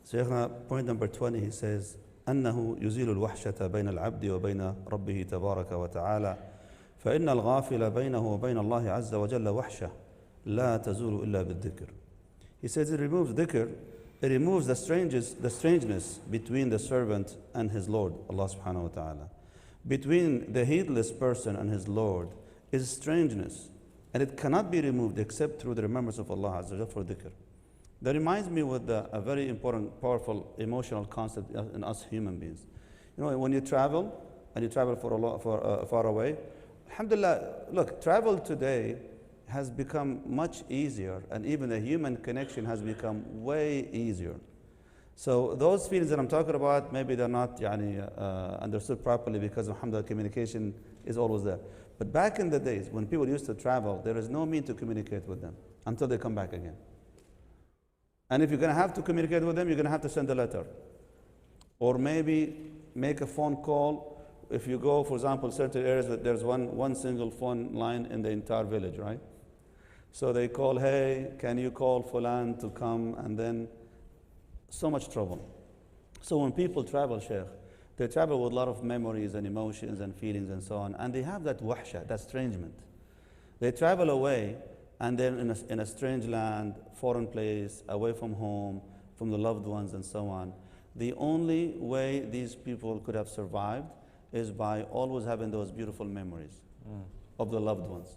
Shaykhna, point number 20, he says, أنه يزيل الوحشة بين العبد وبين ربه تبارك وتعالى فإن الغافل بينه وبين الله عز وجل وحشة لا تزول إلا بالذكر. He says it removes dhikr, it removes the strangeness between the servant and his Lord, Allah subhanahu wa ta'ala. Between the heedless person and his Lord is strangeness, and it cannot be removed except through the remembrance of Allah Azza wa Jalla for dhikr. That reminds me with a very important, powerful, emotional concept in us human beings. You know, when you travel, and you travel far away, alhamdulillah, look, travel today has become much easier, and even the human connection has become way easier. So those feelings that I'm talking about, maybe they're not understood properly because alhamdulillah, communication is always there. But back in the days, when people used to travel, there is no means to communicate with them until they come back again. And if you're going to have to communicate with them, you're going to have to send a letter. Or maybe make a phone call. If you go, for example, certain areas that there's one single phone line in the entire village, right? So they call, hey, can you call Fulan to come? And then so much trouble. So when people travel, Sheikh, they travel with a lot of memories and emotions and feelings and so on. And they have that wahshah, that estrangement. They travel away, and they're in a strange land, foreign place, away from home, from the loved ones and so on. The only way these people could have survived is by always having those beautiful memories of the loved ones.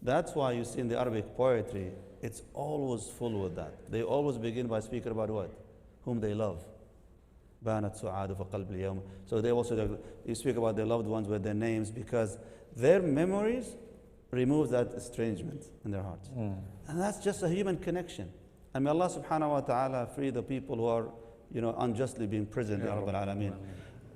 That's why you see in the Arabic poetry, it's always full with that. They always begin by speaking about what? Whom they love. بانت سعاد فقلب اليوم. So they also you speak about their loved ones with their names because their memories remove that estrangement in their hearts. And that's just a human connection. And may Allah subhanahu wa ta'ala free the people who are unjustly being imprisoned. Ya Rabbal Alameen.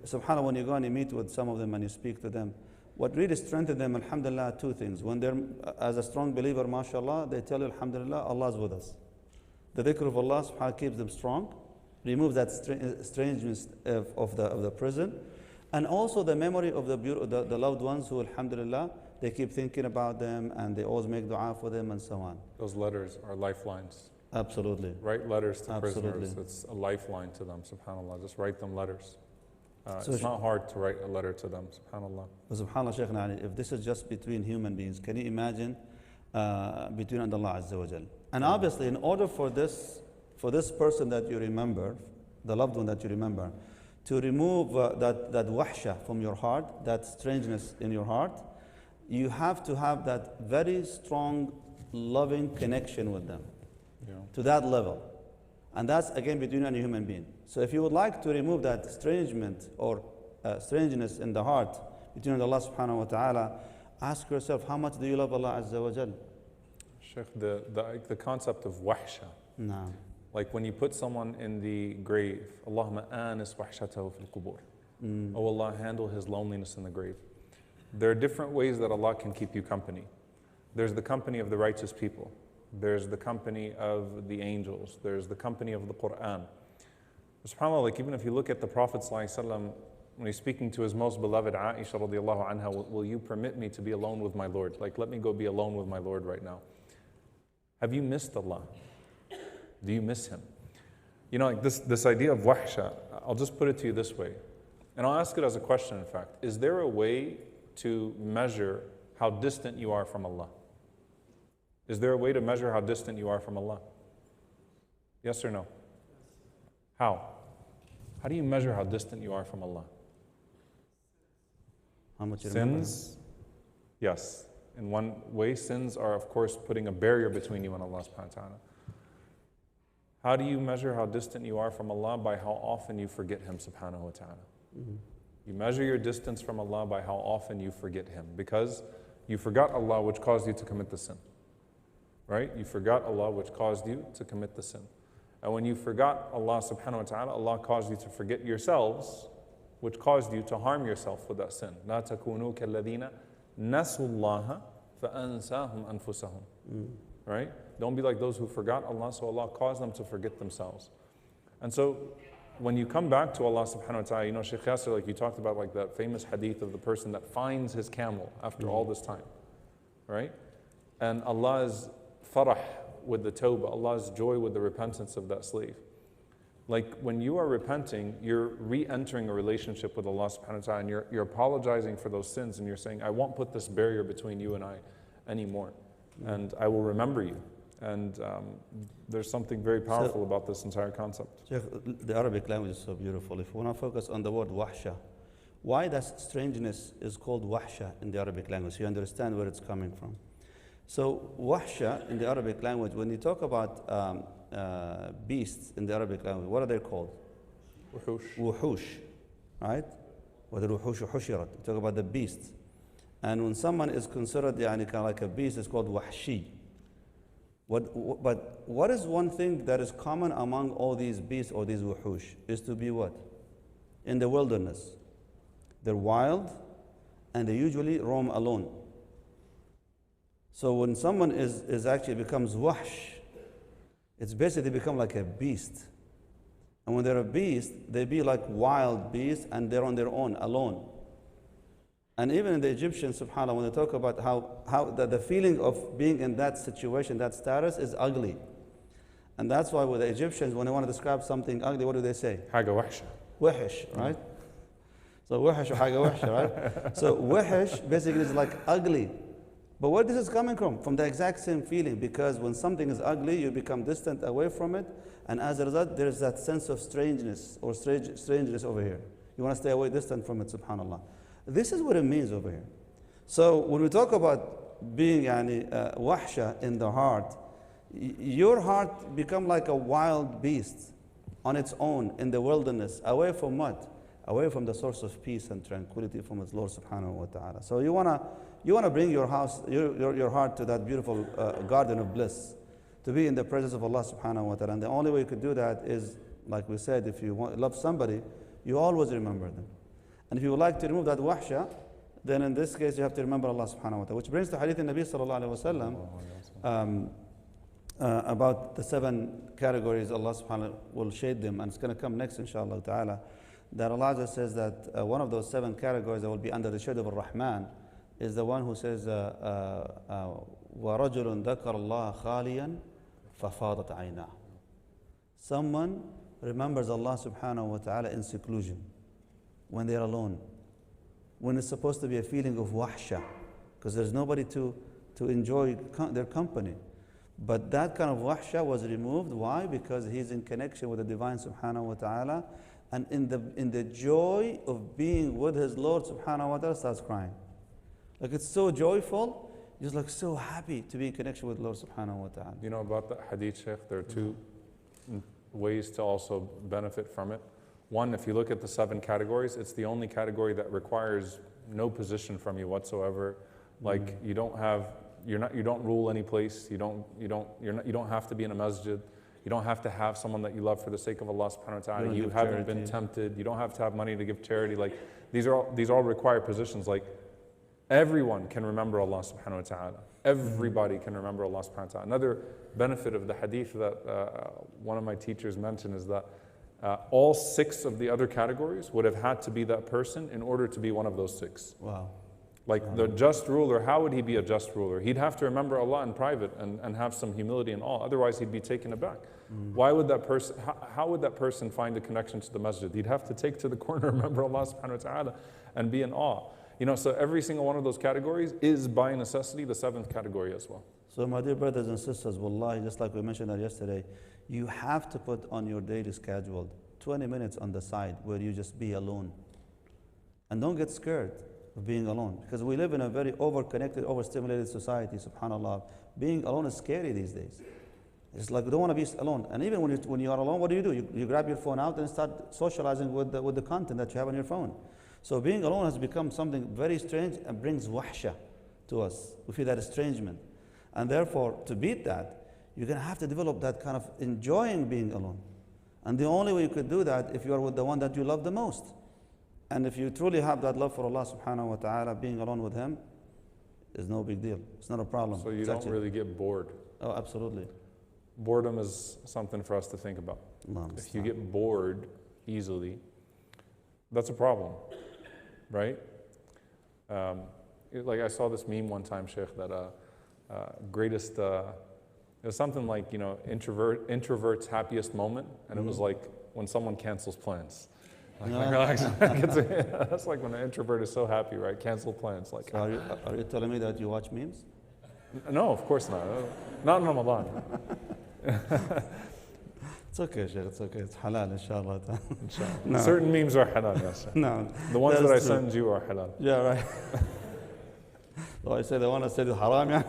Subhanallah, when you go and you meet with some of them and you speak to them, what really strengthens them, alhamdulillah, two things. When they're as a strong believer, mashallah, they tell you, alhamdulillah, Allah's with us. The dhikr of Allah subhanahu wa ta'ala keeps them strong, removes that strangeness of the prison, and also the memory of the loved ones who, alhamdulillah, they keep thinking about them and they always make dua for them and so on. Those letters are lifelines. Absolutely. Write letters to prisoners. It's a lifeline to them, subhanAllah. Just write them letters. So it's not hard to write a letter to them, subhanAllah. But subhanAllah, Shaykhna, if this is just between human beings, can you imagine between and Allah Azza wa Jal? And obviously, in order for this person that you remember, the loved one that you remember, to remove that wahshah from your heart, that strangeness in your heart, you have to have that very strong, loving connection with them to that level. And that's, again, between you and a human being. So if you would like to remove that estrangement or strangeness in the heart between Allah subhanahu wa ta'ala, ask yourself, how much do you love Allah Azza wa Jal? Sheikh, the concept of wahshah. No. Like when you put someone in the grave, Allahumma anis wahshatahu fil qubur. Oh Allah, handle his loneliness in the grave. There are different ways that Allah can keep you company. There's the company of the righteous people. There's the company of the angels. There's the company of the Quran. SubhanAllah, like even if you look at the Prophet ﷺ, when he's speaking to his most beloved Aisha radiallahu anha, will you permit me to be alone with my Lord? Like, let me go be alone with my Lord right now. Have you missed Allah? Do you miss Him? You know, like this idea of wahshah, I'll just put it to you this way. And I'll ask it as a question, in fact. Is there a way to measure how distant you are from Allah? Is there a way to measure how distant you are from Allah? Yes or no? How? How do you measure how distant you are from Allah? How much you remember? Sins? Yes. In one way, sins are, of course, putting a barrier between you and Allah subhanahu wa ta'ala. How do you measure how distant you are from Allah? By how often you forget Him subhanahu wa ta'ala. You measure your distance from Allah by how often you forget Him, because you forgot Allah, which caused you to commit the sin. Right? You forgot Allah, which caused you to commit the sin. And when you forgot Allah subhanahu wa ta'ala, Allah caused you to forget yourselves, which caused you to harm yourself with that sin. لا تكونوا كالذين نسوا الله فأنساهم أنفسهم. Right? Don't be like those who forgot Allah, so Allah caused them to forget themselves. And so, when you come back to Allah subhanahu wa ta'ala, you know, Shaykh Yasser, like you talked about, like that famous hadith of the person that finds his camel after all this time, right? And Allah's farah with the tawbah, Allah's joy with the repentance of that slave. Like when you are repenting, you're re-entering a relationship with Allah subhanahu wa ta'ala, and you're apologizing for those sins, and you're saying, I won't put this barrier between you and I anymore, and I will remember you. And there's something very powerful about this entire concept. The Arabic language is so beautiful. If we want to focus on the word wahshah, why that strangeness is called wahshah in the Arabic language, so you understand where it's coming from. So wahshah in the Arabic language, when you talk about beasts in the Arabic language, what are they called? Wuhush, right? Whether wuhush or hushirat. We talk about the beasts. And when someone is considered kind of like a beast, it's called wahshi. But what is one thing that is common among all these beasts or these wuhush? Is to be what? In the wilderness. They're wild and they usually roam alone. So when someone is actually becomes wahsh, it's basically become like a beast. And when they're a beast, they be like wild beasts and they're on their own, alone. And even in the Egyptians, subhanAllah, when they talk about how the feeling of being in that situation, that status is ugly. And that's why with the Egyptians, when they want to describe something ugly, what do they say? Haga wahsha. Wahish, right? So wahish or haga wahsha, right? So wahish basically is like ugly. But where this is coming from? From the exact same feeling, because when something is ugly, you become distant away from it, and as a result, there is that sense of strangeness or strangeness over here. You want to stay away, distant from it, subhanAllah. This is what it means over here. So when we talk about being wahsha in the heart, your heart become like a wild beast on its own in the wilderness, away from what? Away from the source of peace and tranquility from its Lord subhanahu wa ta'ala. So you wanna bring your heart to that beautiful garden of bliss, to be in the presence of Allah subhanahu wa ta'ala. And the only way you could do that is, like we said, if you love somebody, you always remember them. And if you would like to remove that wahsha, then in this case you have to remember Allah subhanahu wa ta'ala. Which brings to hadith in Nabi sallallahu alayhi wa sallam about the 7 categories Allah subhanahu wa ta'ala will shade them, and it's going to come next inshallah ta'ala. That Allah says that one of those 7 categories that will be under the shade of Ar-Rahman is the one who says وَرَجُلٌ ذَكَرَ اللَّهَ خَالِيًا فَفَاضَتْ عَيْنَاهُ. Someone remembers Allah subhanahu wa ta'ala in seclusion, when they're alone, when it's supposed to be a feeling of wahsha, because there's nobody to enjoy their company. But that kind of wahsha was removed. Why? Because he's in connection with the divine subhanahu wa ta'ala, and in the joy of being with his Lord subhanahu wa ta'ala starts crying. Like it's so joyful, he's like so happy to be in connection with Lord subhanahu wa ta'ala. You know about the hadith, Sheikh, there are 2 ways to also benefit from it. One, if you look at the 7 categories, it's the only category that requires no position from you whatsoever. Like you don't rule any place. You don't have to be in a masjid. You don't have to have someone that you love for the sake of Allah subhanahu wa ta'ala. You haven't been tempted. You don't have to have money to give charity. Like these all require positions. Like everyone can remember Allah subhanahu wa ta'ala. Everybody can remember Allah subhanahu wa ta'ala. Another benefit of the hadith that one of my teachers mentioned is that all 6 of the other categories would have had to be that person in order to be one of those 6. Wow. Like the just ruler, how would he be a just ruler? He'd have to remember Allah in private and have some humility and awe. Otherwise, he'd be taken aback. Why would that person? How would that person find a connection to the masjid? He'd have to take to the corner, remember Allah subhanahu wa ta'ala, and be in awe. You know, so every single one of those categories is by necessity the 7th category as well. So my dear brothers and sisters, wallahi, just like we mentioned that yesterday, you have to put on your daily schedule 20 minutes on the side where you just be alone. And don't get scared of being alone, because we live in a very over-connected, overstimulated society, subhanAllah. Being alone is scary these days. It's like we don't want to be alone. And even when you are alone, what do? You grab your phone out and start socializing with the content that you have on your phone. So being alone has become something very strange and brings wahsha to us. We feel that estrangement. And therefore, to beat that, you're going to have to develop that kind of enjoying being alone. And the only way you could do that if you are with the one that you love the most. And if you truly have that love for Allah subhanahu wa ta'ala, being alone with Him is no big deal. It's not a problem. So you don't really get bored. Oh, absolutely. Boredom is something for us to think about. If you get bored easily, that's a problem, right? Like I saw this meme one time, Sheikh, that it was something like, you know, introvert's happiest moment, and it was like when someone cancels plans. Like, relax. That's like when an introvert is so happy, right? Cancel plans. Like, So are you telling me that you watch memes? no, of course not. Not in Ramadan. It's okay, Sheikh. It's okay. It's halal, inshallah. No. Certain memes are halal, yes. No. The ones That's that I true. send you are halal. Yeah, right. So I say the one I said is haram, yeah.